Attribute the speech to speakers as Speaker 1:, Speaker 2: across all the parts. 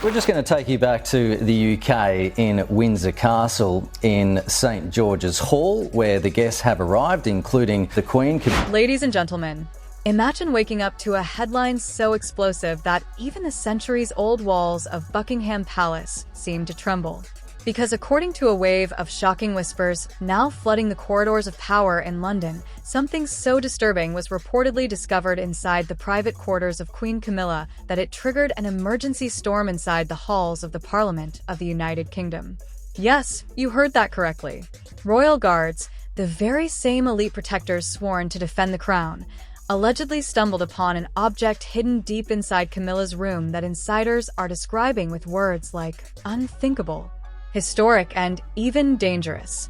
Speaker 1: We're just going to take you back to the UK in Windsor Castle in St George's Hall, where the guests have arrived, including the Queen.
Speaker 2: Ladies and gentlemen, imagine waking up to a headline so explosive that even the centuries-old walls of Buckingham Palace seem to tremble. Because according to a wave of shocking whispers now flooding the corridors of power in London, something so disturbing was reportedly discovered inside the private quarters of Queen Camilla that it triggered an emergency storm inside the halls of the Parliament of the United Kingdom. Yes, you heard that correctly. Royal guards, the very same elite protectors sworn to defend the crown, allegedly stumbled upon an object hidden deep inside Camilla's room that insiders are describing with words like unthinkable, historic, and even dangerous.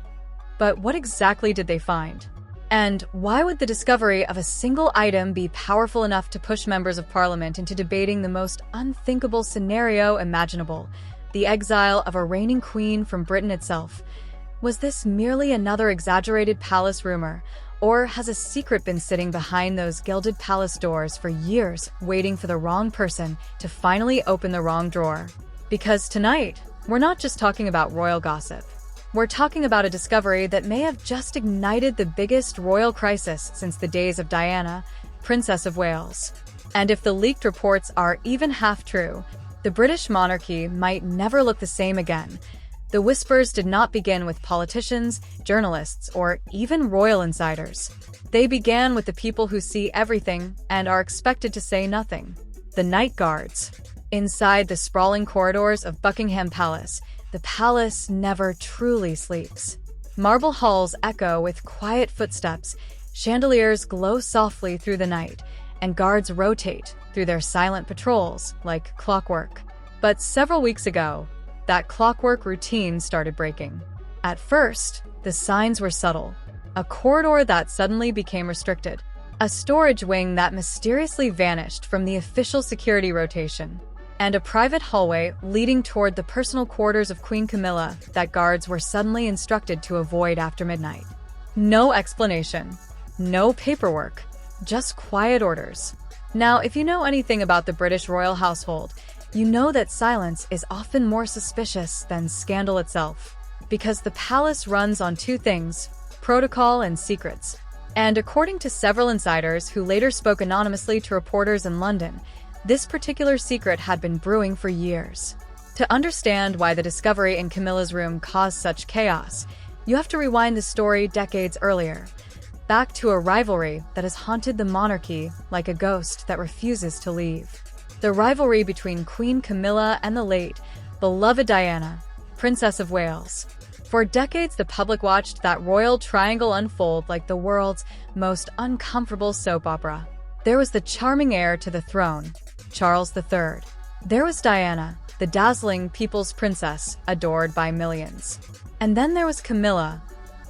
Speaker 2: But what exactly did they find? And why would the discovery of a single item be powerful enough to push members of Parliament into debating the most unthinkable scenario imaginable, the exile of a reigning queen from Britain itself? Was this merely another exaggerated palace rumor, or has a secret been sitting behind those gilded palace doors for years, waiting for the wrong person to finally open the wrong drawer? Because tonight, we're not just talking about royal gossip. We're talking about a discovery that may have just ignited the biggest royal crisis since the days of Diana, Princess of Wales. And if the leaked reports are even half true, the British monarchy might never look the same again. The whispers did not begin with politicians, journalists, or even royal insiders. They began with the people who see everything and are expected to say nothing: the night guards. Inside the sprawling corridors of Buckingham Palace, the palace never truly sleeps. Marble halls echo with quiet footsteps, chandeliers glow softly through the night, and guards rotate through their silent patrols like clockwork. But several weeks ago, that clockwork routine started breaking. At first, the signs were subtle: a corridor that suddenly became restricted, a storage wing that mysteriously vanished from the official security rotation, and a private hallway leading toward the personal quarters of Queen Camilla that guards were suddenly instructed to avoid after midnight. No explanation, no paperwork, just quiet orders. Now, if you know anything about the British royal household, you know that silence is often more suspicious than scandal itself, because the palace runs on two things: protocol and secrets. And according to several insiders who later spoke anonymously to reporters in London, this particular secret had been brewing for years. To understand why the discovery in Camilla's room caused such chaos, you have to rewind the story decades earlier, back to a rivalry that has haunted the monarchy like a ghost that refuses to leave. The rivalry between Queen Camilla and the late, beloved Diana, Princess of Wales. For decades, the public watched that royal triangle unfold like the world's most uncomfortable soap opera. There was the charming heir to the throne, Charles III. There was Diana, the dazzling people's princess, adored by millions. And then there was Camilla,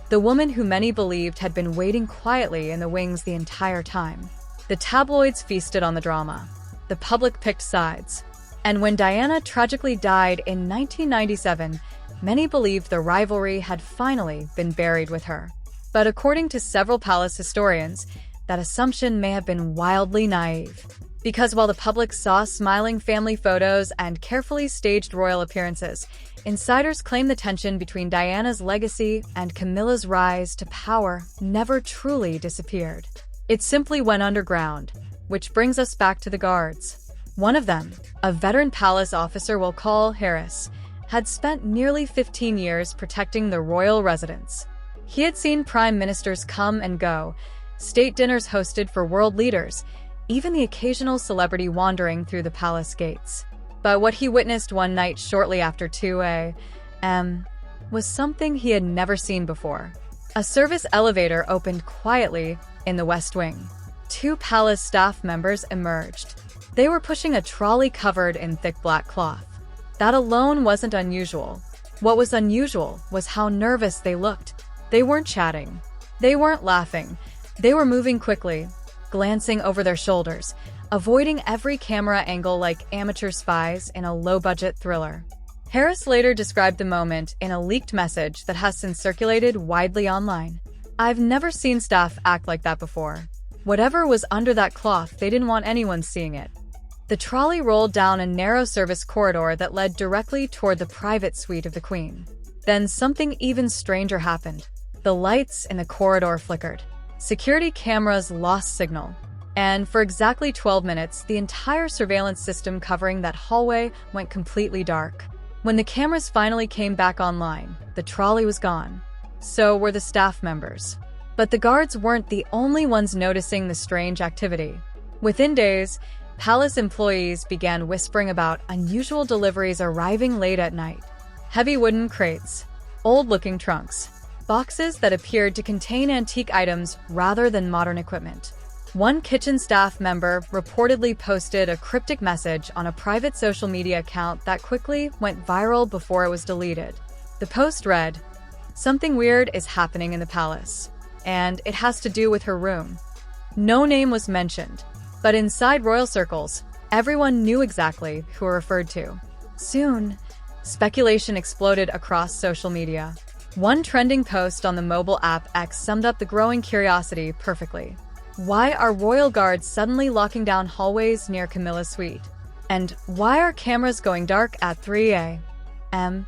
Speaker 2: the woman who many believed had been waiting quietly in the wings the entire time. The tabloids feasted on the drama. The public picked sides. And when Diana tragically died in 1997, many believed the rivalry had finally been buried with her. But according to several palace historians, that assumption may have been wildly naive. Because while the public saw smiling family photos and carefully staged royal appearances, insiders claim the tension between Diana's legacy and Camilla's rise to power never truly disappeared. It simply went underground, which brings us back to the guards. One of them, a veteran palace officer we'll call Harris, had spent nearly 15 years protecting the royal residence. He had seen prime ministers come and go, state dinners hosted for world leaders, even the occasional celebrity wandering through the palace gates. But what he witnessed one night shortly after 2 a.m. was something he had never seen before. A service elevator opened quietly in the West Wing. 2 palace staff members emerged. They were pushing a trolley covered in thick black cloth. That alone wasn't unusual. What was unusual was how nervous they looked. They weren't chatting. They weren't laughing. They were moving quickly, glancing over their shoulders, avoiding every camera angle like amateur spies in a low-budget thriller. Harris later described the moment in a leaked message that has since circulated widely online. "I've never seen staff act like that before. Whatever was under that cloth, they didn't want anyone seeing it. The trolley rolled down a narrow service corridor that led directly toward the private suite of the Queen. Then something even stranger happened. The lights in the corridor flickered. Security cameras lost signal. And for exactly 12 minutes, the entire surveillance system covering that hallway went completely dark. When the cameras finally came back online, the trolley was gone. So were the staff members. But the guards weren't the only ones noticing the strange activity. Within days, palace employees began whispering about unusual deliveries arriving late at night. Heavy wooden crates, old-looking trunks, boxes that appeared to contain antique items rather than modern equipment. One kitchen staff member reportedly posted a cryptic message on a private social media account that quickly went viral before it was deleted. The post read, "Something weird is happening in the palace, and it has to do with her room." No name was mentioned, but inside royal circles, everyone knew exactly who were referred to. Soon, speculation exploded across social media. One trending post on the mobile app X summed up the growing curiosity perfectly. Why are royal guards suddenly locking down hallways near Camilla's suite? And why are cameras going dark at 3 a.m.?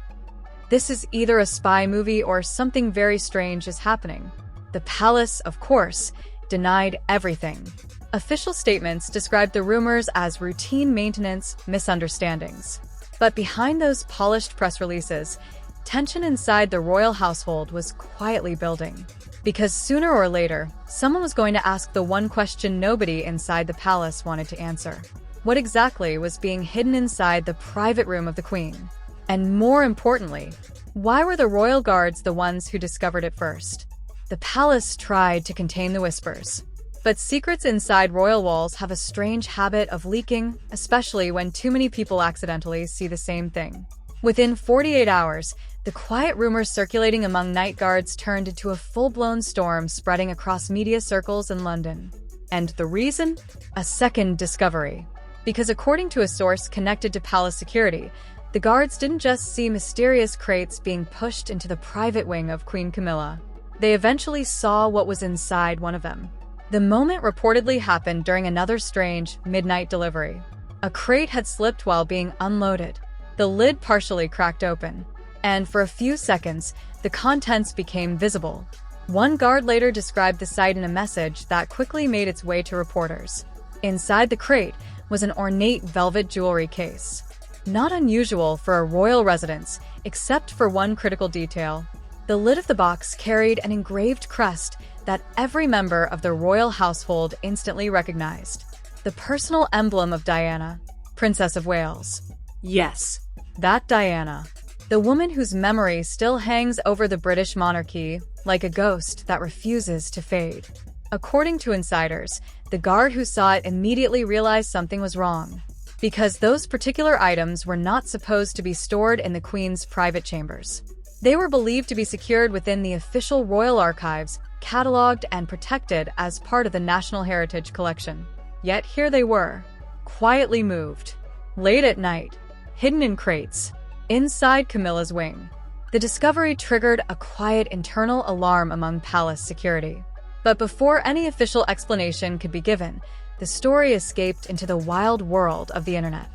Speaker 2: This is either a spy movie or something very strange is happening. The palace, of course, denied everything. Official statements described the rumors as routine maintenance misunderstandings. But behind those polished press releases, tension inside the royal household was quietly building. Because sooner or later, someone was going to ask the one question nobody inside the palace wanted to answer. What exactly was being hidden inside the private room of the Queen? And more importantly, why were the royal guards the ones who discovered it first? The palace tried to contain the whispers. But secrets inside royal walls have a strange habit of leaking, especially when too many people accidentally see the same thing. Within 48 hours, the quiet rumors circulating among night guards turned into a full-blown storm spreading across media circles in London. And the reason? A second discovery. Because according to a source connected to palace security, the guards didn't just see mysterious crates being pushed into the private wing of Queen Camilla. They eventually saw what was inside one of them. The moment reportedly happened during another strange midnight delivery. A crate had slipped while being unloaded. The lid partially cracked open, and for a few seconds, the contents became visible. One guard later described the sight in a message that quickly made its way to reporters. Inside the crate was an ornate velvet jewelry case. Not unusual for a royal residence, except for one critical detail. The lid of the box carried an engraved crest that every member of the royal household instantly recognized. The personal emblem of Diana, Princess of Wales. Yes, that Diana. The woman whose memory still hangs over the British monarchy like a ghost that refuses to fade. According to insiders, the guard who saw it immediately realized something was wrong, because those particular items were not supposed to be stored in the Queen's private chambers. They were believed to be secured within the official royal archives, cataloged and protected as part of the National Heritage Collection. Yet here they were, quietly moved, late at night, hidden in crates, inside Camilla's wing. The discovery triggered a quiet internal alarm among palace security. But before any official explanation could be given, the story escaped into the wild world of the internet.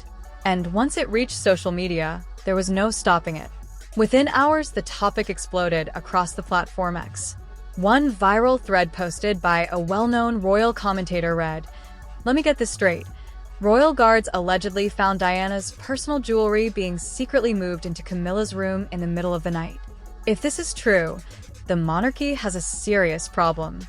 Speaker 2: And once it reached social media, there was no stopping it. Within hours, the topic exploded across the platform X. One viral thread posted by a well-known royal commentator read, "Let me get this straight. Royal guards allegedly found Diana's personal jewelry being secretly moved into Camilla's room in the middle of the night. If this is true, the monarchy has a serious problem."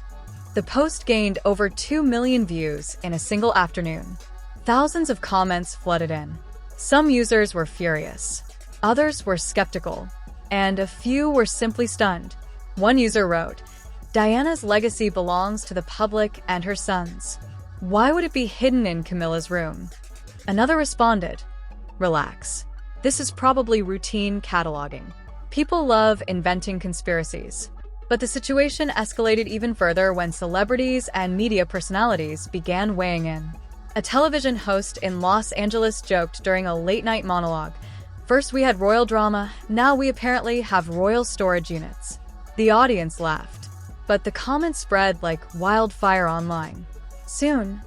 Speaker 2: The post gained over 2 million views in a single afternoon. Thousands of comments flooded in. Some users were furious. Others were skeptical. And a few were simply stunned. One user wrote, "Diana's legacy belongs to the public and her sons. Why would it be hidden in Camilla's room?" Another responded, "Relax. This is probably routine cataloging. People love inventing conspiracies." But the situation escalated even further when celebrities and media personalities began weighing in. A television host in Los Angeles joked during a late-night monologue, "First we had royal drama, now we apparently have royal storage units." The audience laughed, but the comments spread like wildfire online. Soon,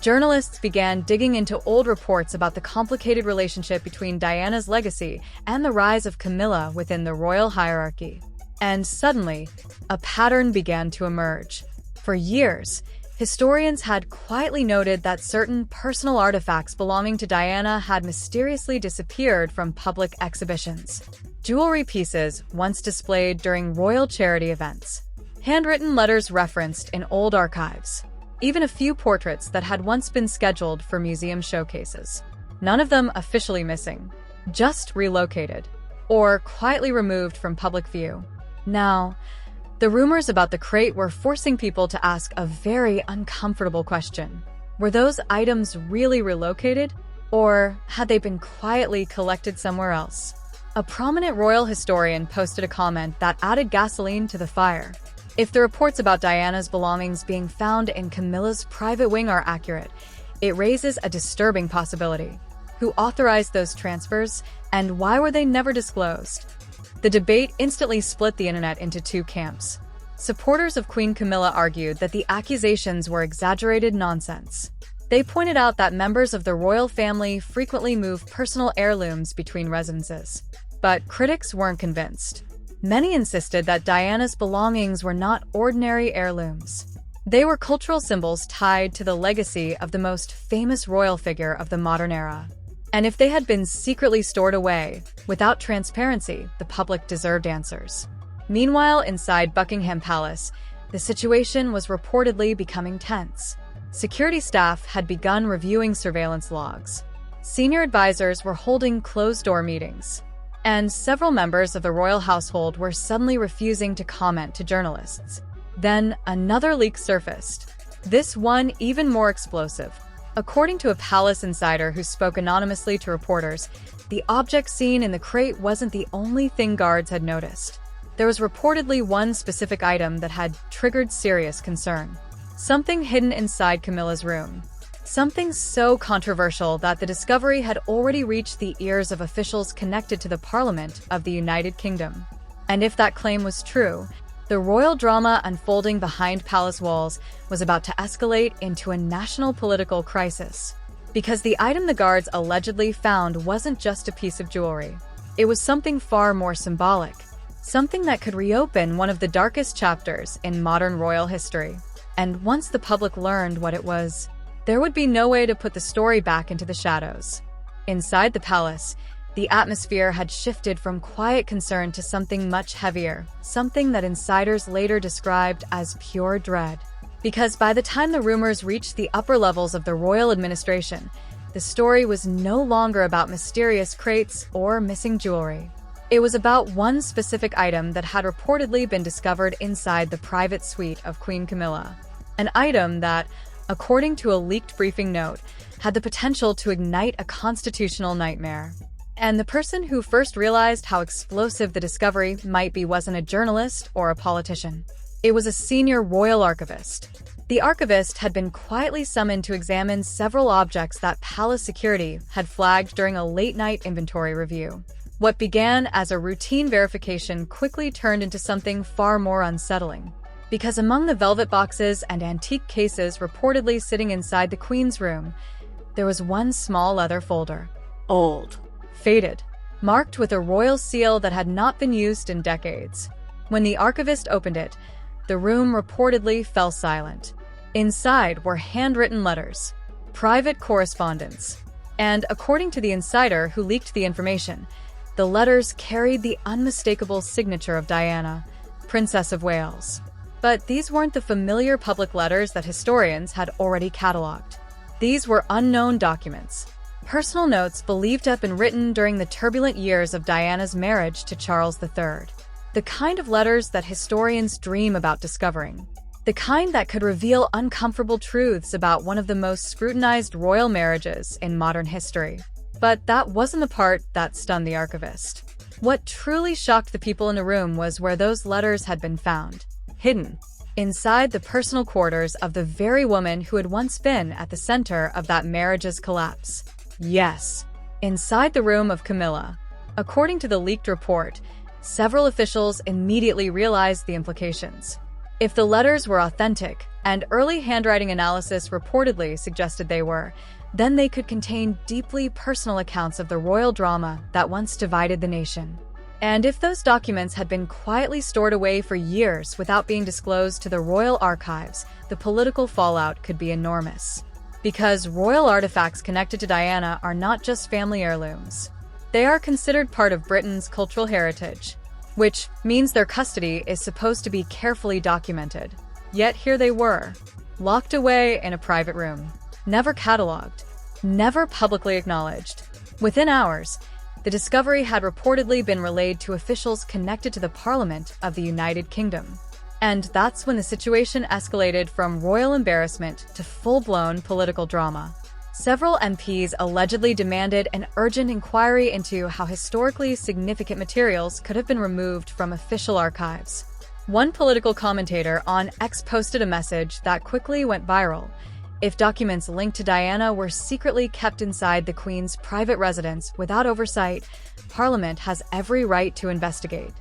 Speaker 2: Journalists began digging into old reports about the complicated relationship between Diana's legacy and the rise of Camilla within the royal hierarchy. And suddenly, a pattern began to emerge. For years, historians had quietly noted that certain personal artifacts belonging to Diana had mysteriously disappeared from public exhibitions. Jewelry pieces once displayed during royal charity events. Handwritten letters referenced in old archives. Even a few portraits that had once been scheduled for museum showcases. None of them officially missing, just relocated, or quietly removed from public view. Now, the rumors about the crate were forcing people to ask a very uncomfortable question. Were those items really relocated, or had they been quietly collected somewhere else? A prominent royal historian posted a comment that added gasoline to the fire. If the reports about Diana's belongings being found in Camilla's private wing are accurate, it raises a disturbing possibility. Who authorized those transfers, and why were they never disclosed? The debate instantly split the internet into two camps. Supporters of Queen Camilla argued that the accusations were exaggerated nonsense. They pointed out that members of the royal family frequently move personal heirlooms between residences. But critics weren't convinced. Many insisted that Diana's belongings were not ordinary heirlooms. They were cultural symbols tied to the legacy of the most famous royal figure of the modern era. And if they had been secretly stored away, without transparency, the public deserved answers. Meanwhile, inside Buckingham Palace, the situation was reportedly becoming tense. Security staff had begun reviewing surveillance logs. Senior advisors were holding closed-door meetings. And several members of the royal household were suddenly refusing to comment to journalists. Then another leak surfaced. This one even more explosive. According to a palace insider who spoke anonymously to reporters, the object seen in the crate wasn't the only thing guards had noticed. There was reportedly one specific item that had triggered serious concern. Something hidden inside Camilla's room. Something so controversial that the discovery had already reached the ears of officials connected to the Parliament of the United Kingdom. And if that claim was true, the royal drama unfolding behind palace walls was about to escalate into a national political crisis. Because the item the guards allegedly found wasn't just a piece of jewelry. It was something far more symbolic. Something that could reopen one of the darkest chapters in modern royal history. And once the public learned what it was, there would be no way to put the story back into the shadows. Inside the palace, the atmosphere had shifted from quiet concern to something much heavier, something that insiders later described as pure dread. Because by the time the rumors reached the upper levels of the royal administration, the story was no longer about mysterious crates or missing jewelry. It was about one specific item that had reportedly been discovered inside the private suite of Queen Camilla. An item that, according to a leaked briefing note, had the potential to ignite a constitutional nightmare. And the person who first realized how explosive the discovery might be wasn't a journalist or a politician. It was a senior royal archivist. The archivist had been quietly summoned to examine several objects that palace security had flagged during a late-night inventory review. What began as a routine verification quickly turned into something far more unsettling. Because among the velvet boxes and antique cases reportedly sitting inside the Queen's room, there was one small leather folder. Old. Faded. Marked with a royal seal that had not been used in decades. When the archivist opened it, the room reportedly fell silent. Inside were handwritten letters, private correspondence, and according to the insider who leaked the information, the letters carried the unmistakable signature of Diana, Princess of Wales. But these weren't the familiar public letters that historians had already catalogued. These were unknown documents, personal notes believed to have been written during the turbulent years of Diana's marriage to Charles III. The kind of letters that historians dream about discovering. The kind that could reveal uncomfortable truths about one of the most scrutinized royal marriages in modern history. But that wasn't the part that stunned the archivist. What truly shocked the people in the room was where those letters had been found. Hidden inside the personal quarters of the very woman who had once been at the center of that marriage's collapse. Yes, inside the room of Camilla. According to the leaked report, several officials immediately realized the implications. If the letters were authentic, and early handwriting analysis reportedly suggested they were. Then they could contain deeply personal accounts of the royal drama that once divided the nation. And if those documents had been quietly stored away for years without being disclosed to the royal archives, the political fallout could be enormous. Because royal artifacts connected to Diana are not just family heirlooms. They are considered part of Britain's cultural heritage, which means their custody is supposed to be carefully documented. Yet here they were, locked away in a private room, never catalogued, never publicly acknowledged. Within hours, the discovery had reportedly been relayed to officials connected to the Parliament of the United Kingdom. And that's when the situation escalated from royal embarrassment to full-blown political drama. Several MPs allegedly demanded an urgent inquiry into how historically significant materials could have been removed from official archives. One political commentator on X posted a message that quickly went viral. If documents linked to Diana were secretly kept inside the Queen's private residence without oversight, Parliament has every right to investigate.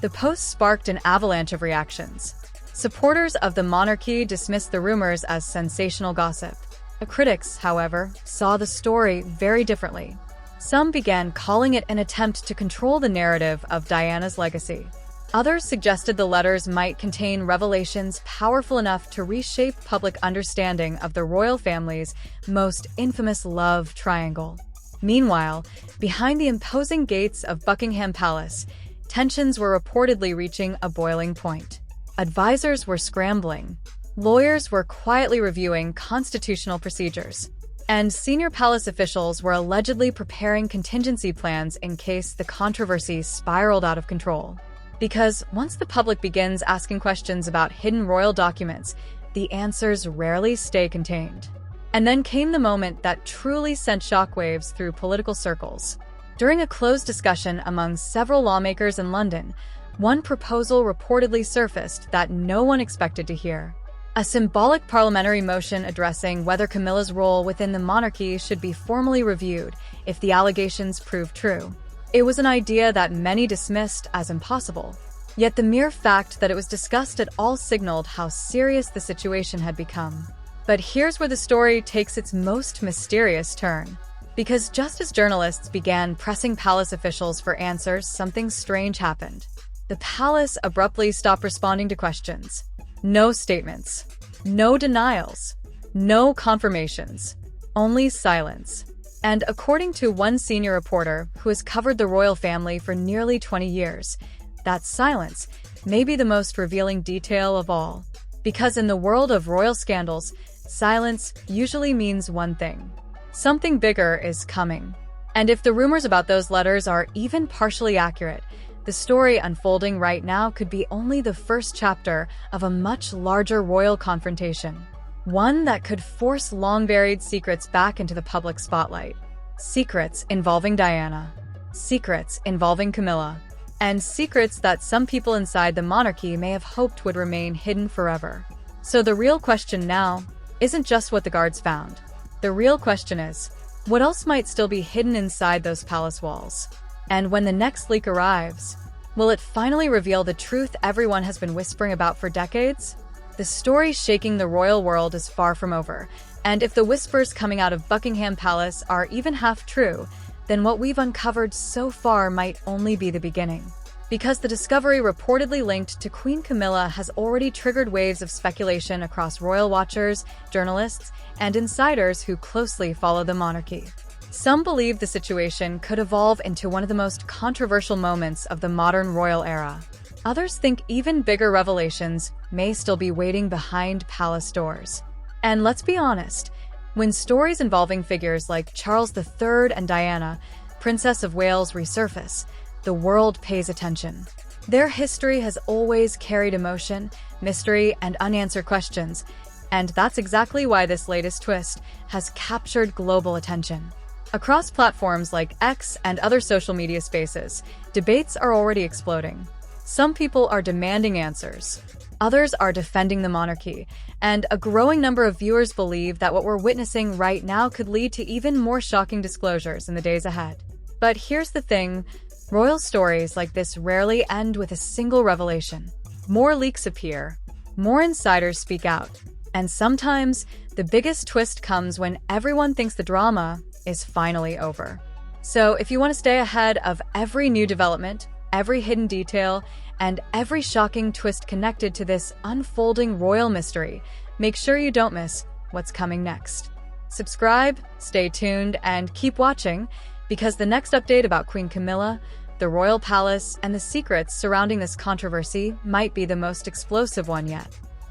Speaker 2: The post sparked an avalanche of reactions. Supporters of the monarchy dismissed the rumors as sensational gossip. The critics, however, saw the story very differently. Some began calling it an attempt to control the narrative of Diana's legacy. Others suggested the letters might contain revelations powerful enough to reshape public understanding of the royal family's most infamous love triangle. Meanwhile, behind the imposing gates of Buckingham Palace, tensions were reportedly reaching a boiling point. Advisors were scrambling. Lawyers were quietly reviewing constitutional procedures. And senior palace officials were allegedly preparing contingency plans in case the controversy spiraled out of control. Because once the public begins asking questions about hidden royal documents, the answers rarely stay contained. And then came the moment that truly sent shockwaves through political circles. During a closed discussion among several lawmakers in London, one proposal reportedly surfaced that no one expected to hear. A symbolic parliamentary motion addressing whether Camilla's role within the monarchy should be formally reviewed if the allegations prove true. It was an idea that many dismissed as impossible. Yet the mere fact that it was discussed at all signaled how serious the situation had become. But here's where the story takes its most mysterious turn. Because just as journalists began pressing palace officials for answers, something strange happened. The palace abruptly stopped responding to questions. No statements, no denials, no confirmations, only silence. And according to one senior reporter who has covered the royal family for nearly 20 years, that silence may be the most revealing detail of all. Because in the world of royal scandals, silence usually means one thing. Something bigger is coming. And if the rumors about those letters are even partially accurate, the story unfolding right now could be only the first chapter of a much larger royal confrontation. One that could force long-buried secrets back into the public spotlight. Secrets involving Diana. Secrets involving Camilla. And secrets that some people inside the monarchy may have hoped would remain hidden forever. So the real question now isn't just what the guards found. The real question is, what else might still be hidden inside those palace walls? And when the next leak arrives, will it finally reveal the truth everyone has been whispering about for decades? The story shaking the royal world is far from over, and if the whispers coming out of Buckingham Palace are even half true, then what we've uncovered so far might only be the beginning. Because the discovery reportedly linked to Queen Camilla has already triggered waves of speculation across royal watchers, journalists, and insiders who closely follow the monarchy. Some believe the situation could evolve into one of the most controversial moments of the modern royal era. Others think even bigger revelations may still be waiting behind palace doors. And let's be honest, when stories involving figures like Charles III and Diana, Princess of Wales, resurface, the world pays attention. Their history has always carried emotion, mystery, and unanswered questions, and that's exactly why this latest twist has captured global attention. Across platforms like X and other social media spaces, debates are already exploding. Some people are demanding answers. Others are defending the monarchy, and a growing number of viewers believe that what we're witnessing right now could lead to even more shocking disclosures in the days ahead. But here's the thing, royal stories like this rarely end with a single revelation. More leaks appear, more insiders speak out, And sometimes, the biggest twist comes when everyone thinks the drama is finally over. So if you want to stay ahead of every new development, every hidden detail, and every shocking twist connected to this unfolding royal mystery, make sure you don't miss what's coming next. Subscribe, stay tuned, and keep watching, because the next update about Queen Camilla, the royal palace, and the secrets surrounding this controversy might be the most explosive one yet.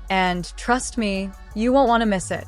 Speaker 2: And trust me, you won't want to miss it.